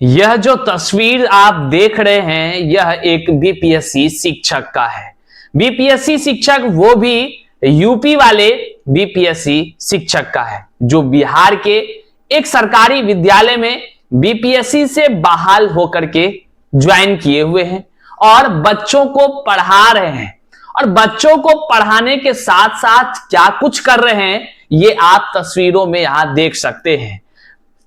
यह जो तस्वीर आप देख रहे हैं यह एक बीपीएससी शिक्षक का है। बीपीएससी शिक्षक वो भी यूपी वाले बीपीएससी शिक्षक का है जो बिहार के एक सरकारी विद्यालय में बीपीएससी से बहाल होकर के ज्वाइन किए हुए हैं और बच्चों को पढ़ा रहे हैं। और बच्चों को पढ़ाने के साथ साथ क्या कुछ कर रहे हैं ये आप तस्वीरों में यहां देख सकते हैं।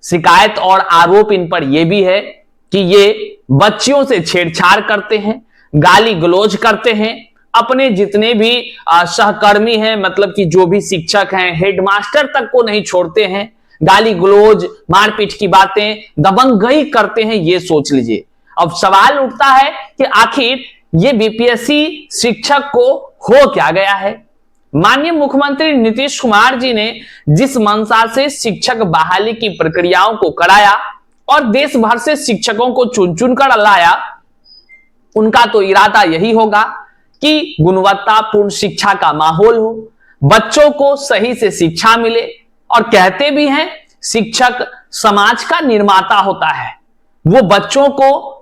शिकायत और आरोप इन पर यह भी है कि ये बच्चियों से छेड़छाड़ करते हैं, गाली गलौज करते हैं, अपने जितने भी सहकर्मी हैं, मतलब कि जो भी शिक्षक हैं, हेडमास्टर तक को नहीं छोड़ते हैं। गाली गलौज, मारपीट की बातें, दबंगई करते हैं। ये सोच लीजिए। अब सवाल उठता है कि आखिर ये बीपीएससी शिक्षक को हो क्या गया है। माननीय मुख्यमंत्री नीतीश कुमार जी ने जिस मंशा से शिक्षक बहाली की प्रक्रियाओं को कराया और देश भर से शिक्षकों को चुन चुन कर लाया, उनका तो इरादा यही होगा कि गुणवत्तापूर्ण शिक्षा का माहौल हो, बच्चों को सही से शिक्षा मिले। और कहते भी हैं शिक्षक समाज का निर्माता होता है। वो बच्चों को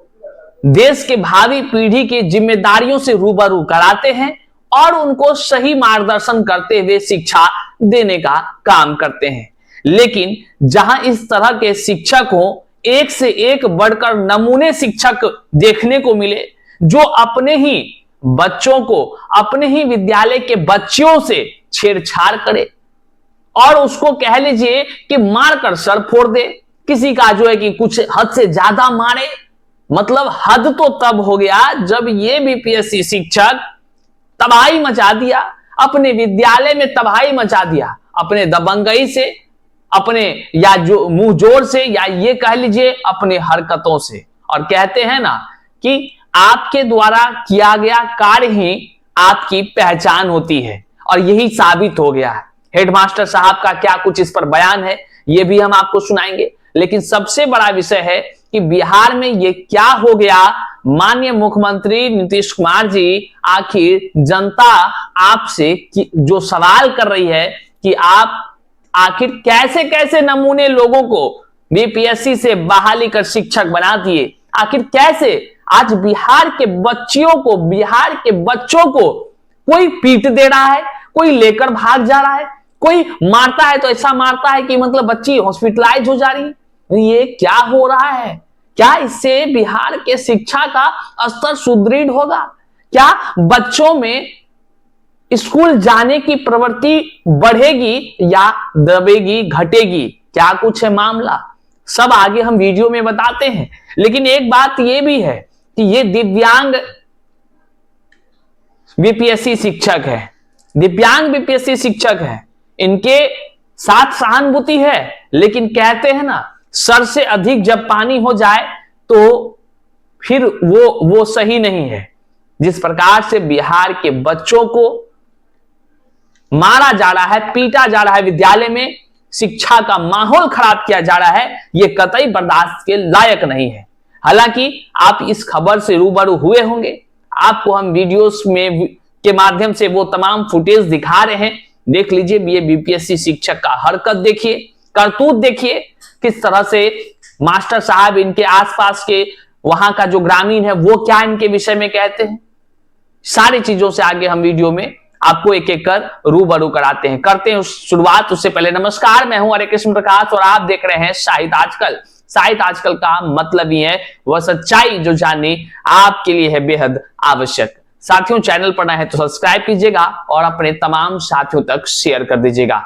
देश के भावी पीढ़ी की जिम्मेदारियों से रूबरू कराते हैं और उनको सही मार्गदर्शन करते हुए शिक्षा देने का काम करते हैं। लेकिन जहां इस तरह के शिक्षक हो, एक से एक बढ़कर नमूने शिक्षक देखने को मिले जो अपने ही बच्चों को, अपने ही विद्यालय के बच्चियों से छेड़छाड़ करे और उसको कह लीजिए कि मारकर सर फोड़ दे, किसी का जो है कि कुछ हद से ज्यादा मारे। मतलब हद तो तब हो गया जब ये बीपीएससी शिक्षक तबाही मचा दिया, अपने विद्यालय में तबाही मचा दिया अपने दबंगई से, अपने या जो मुंह जोर से, या ये कह लीजिए अपने हरकतों से। और कहते हैं ना कि आपके द्वारा किया गया कार्य ही आपकी पहचान होती है, और यही साबित हो गया है। हेडमास्टर साहब का क्या कुछ इस पर बयान है ये भी हम आपको सुनाएंगे। लेकिन सबसे बड़ा विषय है कि बिहार में ये क्या हो गया। माननीय मुख्यमंत्री नीतीश कुमार जी आखिर जनता आपसे जो सवाल कर रही है कि आप आखिर कैसे कैसे नमूने लोगों को बीपीएससी से बहाली कर शिक्षक बना दिए। आखिर कैसे आज बिहार के बच्चियों को, बिहार के बच्चों को कोई पीट दे रहा है, कोई लेकर भाग जा रहा है, कोई मारता है तो ऐसा मारता है कि मतलब बच्ची हॉस्पिटलाइज हो जा रही है। ये क्या हो रहा है? क्या इससे बिहार के शिक्षा का स्तर सुदृढ़ होगा? क्या बच्चों में स्कूल जाने की प्रवृत्ति बढ़ेगी या दबेगी, घटेगी? क्या कुछ है मामला, सब आगे हम वीडियो में बताते हैं। लेकिन एक बात यह भी है कि ये दिव्यांग बीपीएससी शिक्षक है, दिव्यांग बीपीएससी शिक्षक है, इनके साथ सहानुभूति है। लेकिन कहते हैं ना, सर से अधिक जब पानी हो जाए तो फिर वो सही नहीं है। जिस प्रकार से बिहार के बच्चों को मारा जा रहा है, पीटा जा रहा है, विद्यालय में शिक्षा का माहौल खराब किया जा रहा है, यह कतई बर्दाश्त के लायक नहीं है। हालांकि आप इस खबर से रूबरू हुए होंगे, आपको हम वीडियोस में के माध्यम से वो तमाम फुटेज दिखा रहे हैं। देख लीजिए, ये बीपीएससी शिक्षक का हरकत देखिए, करतूत देखिए, किस तरह से मास्टर साहब इनके आसपास के वहां का जो ग्रामीण है वो क्या इनके विषय में कहते हैं। सारी चीजों से आगे हम वीडियो में आपको एक एक कर रूबरू कराते हैं। करते हैं शुरुआत। उससे पहले नमस्कार, मैं हूं हरे कृष्ण प्रकाश और आप देख रहे हैं साहित्य आजकल। साहित्य आजकल का मतलब ही है वह सच्चाई जो जाननी आपके लिए है बेहद आवश्यक। साथियों, चैनल पर नए हैं तो सब्सक्राइब कीजिएगा और अपने तमाम साथियों तक शेयर कर दीजिएगा।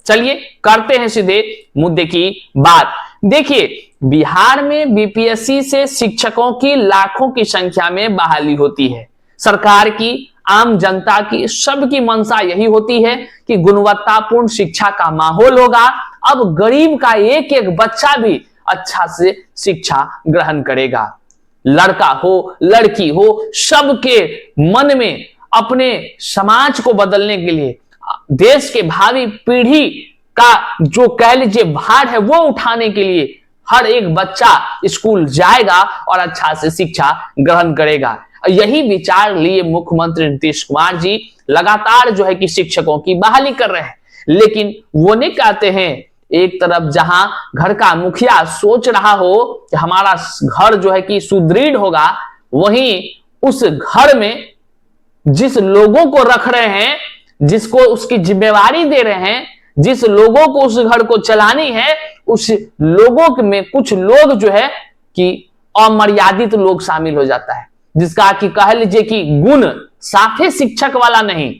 चलिए करते हैं सीधे मुद्दे की बात। देखिए, बिहार में बीपीएससी से शिक्षकों की लाखों की संख्या में बहाली होती है। सरकार की, आम जनता की, सबकी मंशा यही होती है कि गुणवत्तापूर्ण शिक्षा का माहौल होगा। अब गरीब का एक एक बच्चा भी अच्छा से शिक्षा ग्रहण करेगा। लड़का हो, लड़की हो, सबके मन में अपने समाज को बदलने के लिए, देश के भावी पीढ़ी का जो कह लीजिए भार है वो उठाने के लिए हर एक बच्चा स्कूल जाएगा और अच्छा से शिक्षा ग्रहण करेगा। यही विचार लिए मुख्यमंत्री नीतीश कुमार जी लगातार जो है कि शिक्षकों की बहाली कर रहे हैं। लेकिन वो नहीं कहते हैं एक तरफ जहां घर का मुखिया सोच रहा हो कि हमारा घर जो है कि सुदृढ़ होगा, वहीं उस घर में जिस लोगों को रख रहे हैं, जिसको उसकी जिम्मेवारी दे रहे हैं, जिस लोगों को उस घर को चलानी है, उस लोगों में कुछ लोग जो है कि अमर्यादित लोग शामिल हो जाता है, जिसका कि कह लीजिए कि गुण साफे शिक्षक वाला नहीं,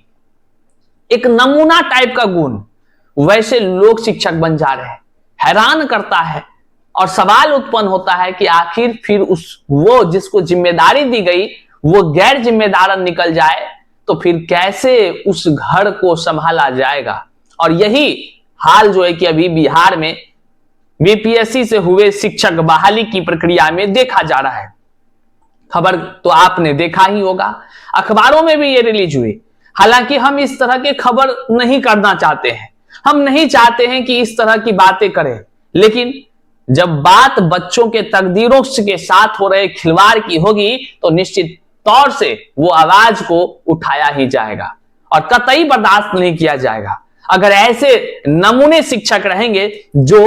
एक नमूना टाइप का गुण, वैसे लोग शिक्षक बन जा रहे हैं। हैरान करता है और सवाल उत्पन्न होता है कि आखिर फिर वो जिसको जिम्मेदारी दी गई वो गैर जिम्मेदार निकल जाए तो फिर कैसे उस घर को संभाला जाएगा। और यही हाल जो है कि अभी बिहार में बीपीएससी से हुए शिक्षक बहाली की प्रक्रिया में देखा जा रहा है। खबर तो आपने देखा ही होगा, अखबारों में भी ये रिलीज हुई। हालांकि हम इस तरह के खबर नहीं करना चाहते हैं, हम नहीं चाहते हैं कि इस तरह की बातें करें, लेकिन जब बात बच्चों के तकदीरों के साथ हो रहे खिलवाड़ की होगी तो निश्चित तौर से वो आवाज को उठाया ही जाएगा और कतई बर्दाश्त नहीं किया जाएगा। अगर ऐसे नमूने शिक्षक रहेंगे जो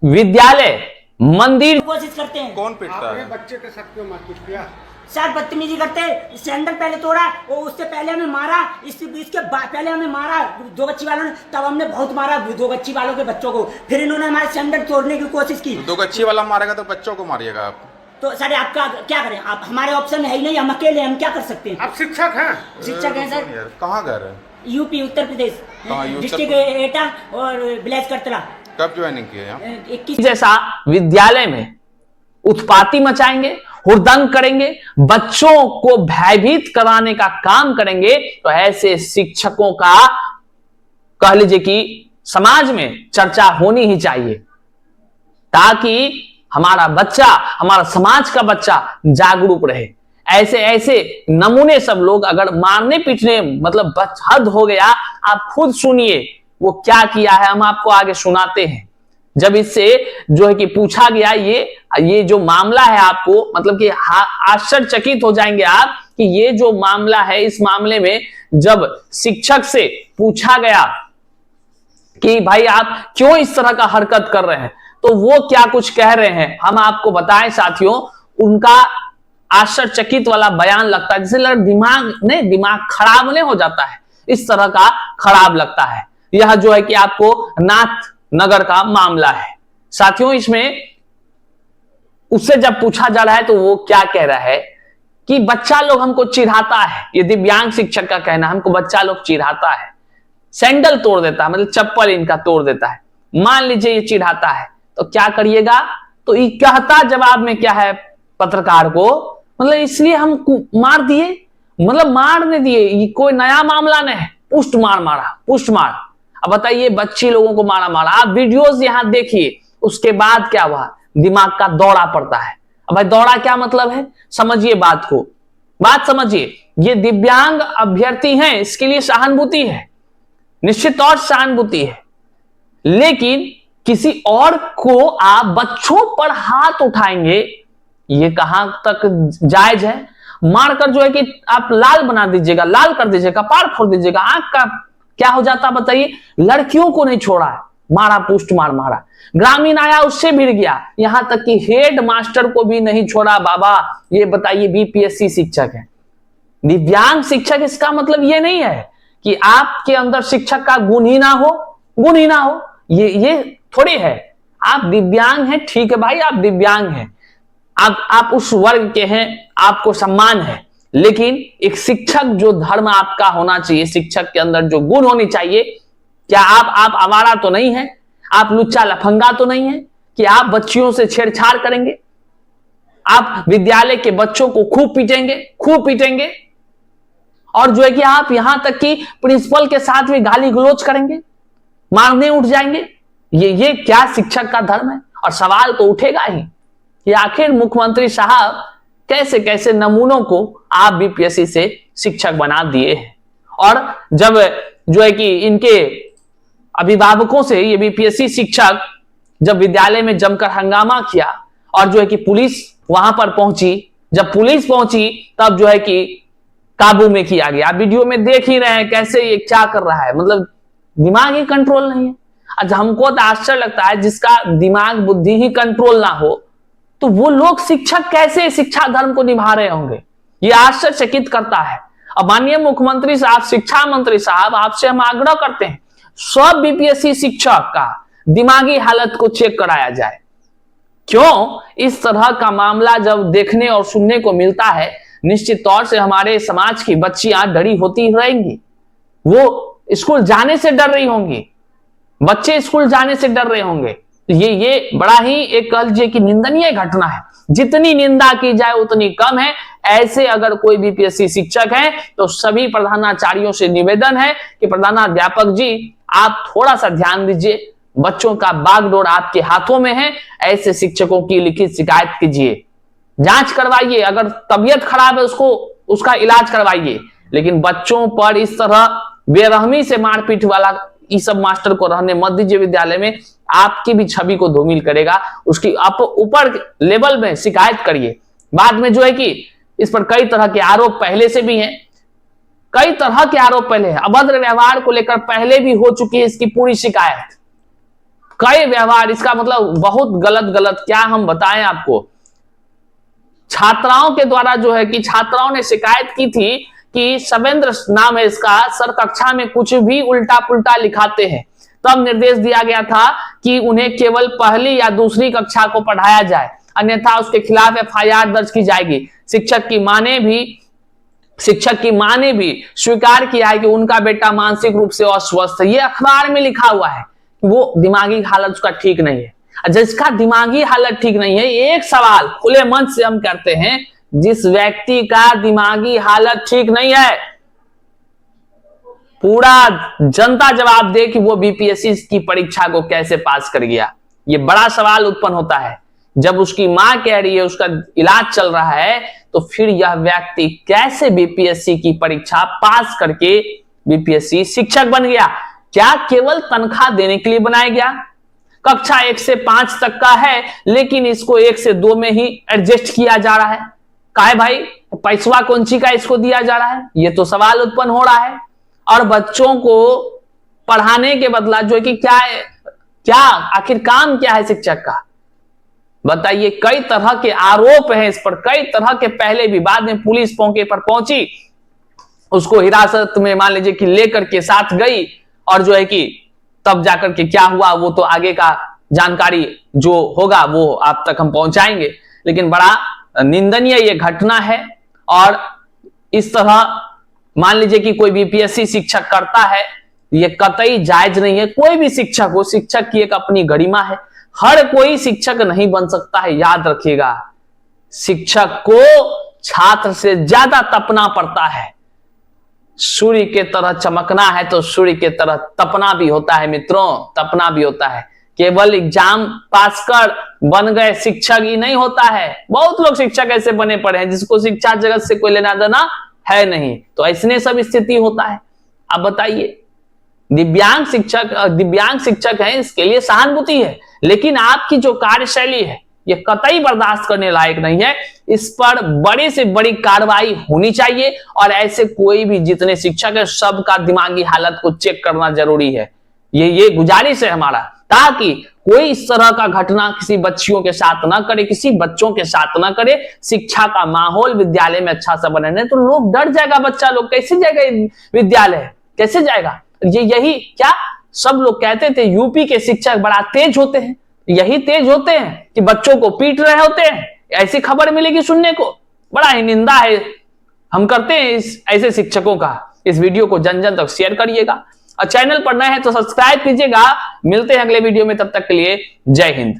विद्यालय मंदिर कोशिश करते हैं, कौन पिटता है? बच्चे के साथ क्यों मारपीट किया? सर बदतमीजी करते हैं, सैंडल पहले तोड़ा और उससे पहले हमें मारा, इसके पहले हमें मारा दो बच्ची वालों ने, तब हमने बहुत मारा दो बच्ची वालों के बच्चों को, फिर इन्होंने हमारे सैंडल तोड़ने की कोशिश की। दो बच्ची वाला मारेगा तो बच्चों को मारिएगा आप? तो सर आपका क्या करें, आप हमारे ऑप्शन है ही नहीं, हम अकेले, हम क्या कर सकते हैं? आप शिक्षक हैं? शिक्षक हैं सर। कहाँ घर है? यूपी उत्तर प्रदेश, डिस्ट्रिक्ट एटा और विलेज करतला। कब ज्वाइनिंग किया यहाँ? 21 जैसा विद्यालय में उत्पाती मचाएंगे, हुड़दंग करेंगे, बच्चों को भयभीत कराने का काम करेंगे, तो ऐसे शिक्षकों का कह लीजिए कि समाज में चर्चा होनी ही चाहिए, ताकि हमारा बच्चा, हमारा समाज का बच्चा जागरूक रहे। ऐसे ऐसे नमूने सब लोग अगर मारने पीटने मतलब हद हो गया, आप खुद सुनिए वो क्या किया है, हम आपको आगे सुनाते हैं। जब इससे जो है कि पूछा गया ये जो मामला है, आपको मतलब कि आश्चर्यचकित हो जाएंगे आप कि ये जो मामला है, इस मामले में जब शिक्षक से पूछा गया कि भाई आप क्यों इस तरह का हरकत कर रहे हैं, तो वो क्या कुछ कह रहे हैं हम आपको बताएं साथियों। उनका आश्चर्यचकित वाला बयान लगता है, जैसे दिमाग खराब नहीं हो जाता है, इस तरह का खराब लगता है। यह जो है कि आपको नाथ नगर का मामला है साथियों। इसमें उससे जब पूछा जा रहा है तो वो क्या कह रहा है कि बच्चा लोग हमको चिढ़ाता है, ये दिव्यांग शिक्षक का कहना, हमको बच्चा लोग चिढ़ाता है, सैंडल तोड़ देता है, मतलब चप्पल इनका तोड़ देता है, मान लीजिए ये चिढ़ाता है तो क्या करिएगा। तो ये कहता जवाब में क्या है पत्रकार को, मतलब इसलिए हम मार दिए, मतलब मारने दिए, ये कोई नया मामला नहीं है, पुष्ट मार। अब बताइए बच्ची लोगों को मारा। आप वीडियोस यहां देखिए, उसके बाद क्या हुआ, दिमाग का दौरा पड़ता है। अब भाई दौरा क्या मतलब है, समझिए बात को, बात समझिए। ये दिव्यांग अभ्यर्थी हैं, इसके लिए सहानुभूति है, निश्चित तौर से सहानुभूति है, लेकिन किसी और को आप बच्चों पर हाथ उठाएंगे, ये कहां तक जायज है। मारकर जो है कि आप लाल बना दीजिएगा, लाल कर दीजिएगा, पार फोड़ दीजिएगा, आंख का क्या हो जाता बताइए। लड़कियों को नहीं छोड़ा है, मारा, पुष्ट मारा। ग्रामीण आया, उससे भिड़ गया, यहां तक कि हेड मास्टर को भी नहीं छोड़ा। बाबा ये बताइए, बीपीएससी शिक्षक है, दिव्यांग शिक्षक, इसका मतलब ये नहीं है कि आपके अंदर शिक्षक का गुण ही ना हो, ये थोड़ी है। आप दिव्यांग हैं, ठीक है भाई, आप दिव्यांग हैं, आप उस वर्ग के हैं, आपको सम्मान है, लेकिन एक शिक्षक जो धर्म आपका होना चाहिए, शिक्षक के अंदर जो गुण होनी चाहिए, क्या आप आवारा तो नहीं है, आप लुच्चा लफंगा तो नहीं है कि आप बच्चियों से छेड़छाड़ करेंगे, आप विद्यालय के बच्चों को खूब पीटेंगे और जो है कि आप यहां तक कि प्रिंसिपल के साथ भी गाली गलौज करेंगे, मारने उठ जाएंगे। ये क्या शिक्षक का धर्म है। और सवाल तो उठेगा ही कि आखिर मुख्यमंत्री साहब कैसे कैसे नमूनों को आप बीपीएससी से शिक्षक बना दिए हैं। और जब जो है कि इनके अभिभावकों से ये बीपीएससी शिक्षक जब विद्यालय में जमकर हंगामा किया और जो है कि पुलिस वहां पर पहुंची, जब पुलिस पहुंची तब जो है कि काबू में किया गया। आप वीडियो में देख ही रहे हैं कैसे ये क्या कर रहा है, मतलब दिमाग ही कंट्रोल नहीं है। आज हमको तो आश्चर्य लगता है, जिसका दिमाग बुद्धि ही कंट्रोल ना हो तो वो लोग शिक्षक कैसे शिक्षा धर्म को निभा रहे होंगे, ये आश्चर्यचकित करता है। अब माननीय मुख्यमंत्री साहब, शिक्षा मंत्री साहब, आपसे हम आग्रह करते हैं सब बीपीएससी शिक्षक का दिमागी हालत को चेक कराया जाए। क्यों इस तरह का मामला जब देखने और सुनने को मिलता है, निश्चित तौर से हमारे समाज की बच्चियां डरी होती रहेंगी, वो स्कूल जाने से डर रही होंगी, बच्चे स्कूल जाने से डर रहे होंगे। ये बड़ा ही एक कह लीजिए कि निंदनीय घटना है। जितनी निंदा की जाए उतनी कम है। ऐसे अगर कोई बीपीएससी शिक्षक है तो सभी प्रधानाचार्यों से निवेदन है कि प्रधानाध्यापक जी आप थोड़ा सा ध्यान दीजिए, बच्चों का बागडोर आपके हाथों में है। ऐसे शिक्षकों की लिखित शिकायत कीजिए, जांच करवाइए, अगर तबीयत खराब है उसका इलाज करवाइए, लेकिन बच्चों पर इस तरह बेरहमी से मारपीट वाला ये सब मास्टर को रहने मत दीजिए विद्यालय में। आपकी भी छवि को धूमिल करेगा। उसकी आप ऊपर लेवल में शिकायत करिए। बाद में जो है कि इस पर कई तरह के आरोप पहले से भी हैं, कई तरह के आरोप पहले हैं। अभद्र व्यवहार को लेकर पहले भी हो चुकी है इसकी पूरी शिकायत, कई व्यवहार, इसका मतलब बहुत गलत क्या हम बताएं आपको। छात्राओं के द्वारा जो है कि छात्राओं ने शिकायत की थी कि सवेंद्र नाम है इसका, सर कक्षा में कुछ भी उल्टा पुल्टा लिखाते हैं। तब निर्देश दिया गया था कि उन्हें केवल पहली या दूसरी कक्षा को पढ़ाया जाए, अन्यथा उसके खिलाफ एफआईआर दर्ज की जाएगी। शिक्षक की मां ने भी स्वीकार किया है कि उनका बेटा मानसिक रूप से अस्वस्थ है। ये अखबार में लिखा हुआ है, वो दिमागी हालत उसका ठीक नहीं है। जिसका दिमागी हालत ठीक नहीं है, एक सवाल खुले मंच से हम करते हैं, जिस व्यक्ति का दिमागी हालत ठीक नहीं है, पूरा जनता जवाब दे कि वो बीपीएससी की परीक्षा को कैसे पास कर गया। ये बड़ा सवाल उत्पन्न होता है। जब उसकी मां कह रही है उसका इलाज चल रहा है, तो फिर यह व्यक्ति कैसे बीपीएससी की परीक्षा पास करके बीपीएससी शिक्षक बन गया? क्या केवल तनख्वाह देने के लिए बनाया गया? कक्षा 1 से 5 तक का है, लेकिन इसको 1 से 2 में ही एडजस्ट किया जा रहा है। काहे भाई, पैसवा कौन सी का इसको दिया जा रहा है? ये तो सवाल उत्पन्न हो रहा है। और बच्चों को पढ़ाने के बदला जो है कि क्या है, क्या आखिर काम क्या है शिक्षक का? बताइए। कई तरह के आरोप हैं इस पर, कई तरह के पहले भी। बाद में पुलिस मौके पर पहुंची, उसको हिरासत में मान लीजिए कि लेकर के साथ गई, और जो है कि तब जाकर के क्या हुआ वो तो आगे का जानकारी जो होगा वो आप तक हम पहुंचाएंगे। लेकिन बड़ा निंदनीय ये घटना है। और इस तरह मान लीजिए कि कोई बीपीएससी शिक्षक करता है, ये कतई जायज नहीं है। कोई भी शिक्षक हो, शिक्षक की एक अपनी गरिमा है। हर कोई शिक्षक नहीं बन सकता है, याद रखिएगा। शिक्षक को छात्र से ज्यादा तपना पड़ता है। सूर्य के तरह चमकना है तो सूर्य के तरह तपना भी होता है मित्रों, तपना भी होता है। केवल एग्जाम पास कर बन गए शिक्षक ही नहीं होता है। बहुत लोग शिक्षक ऐसे बने पड़े हैं जिसको शिक्षा जगत से कोई लेना देना है नहीं, तो ऐसने सब स्थिति होता है। अब बताइए, दिव्यांग शिक्षक हैं, इसके लिए सहानुभूति है, लेकिन आपकी जो कार्यशैली है ये कतई बर्दाश्त करने लायक नहीं है। इस पर बड़ी से बड़ी कार्रवाई होनी चाहिए। और ऐसे कोई भी जितने शिक्षक है सबका दिमागी हालत को चेक करना जरूरी है। ये गुजारिश है हमारा, ताकि कोई इस तरह का घटना किसी बच्चियों के साथ ना करे, किसी बच्चों के साथ ना करे। शिक्षा का माहौल विद्यालय में अच्छा सा बने, नहीं तो लोग डर जाएगा। बच्चा लोग कैसे जाएगा विद्यालय, कैसे जाएगा? यही क्या सब लोग कहते थे यूपी के शिक्षक बड़ा तेज होते हैं, यही तेज होते हैं कि बच्चों को पीट रहे होते हैं। ऐसी खबर मिलेगी सुनने को, बड़ा ही निंदा है हम करते हैं ऐसे शिक्षकों का। इस वीडियो को जन जन तक शेयर करिएगा और चैनल पर नए हैं तो सब्सक्राइब कीजिएगा। मिलते हैं अगले वीडियो में, तब तक के लिए जय हिंद।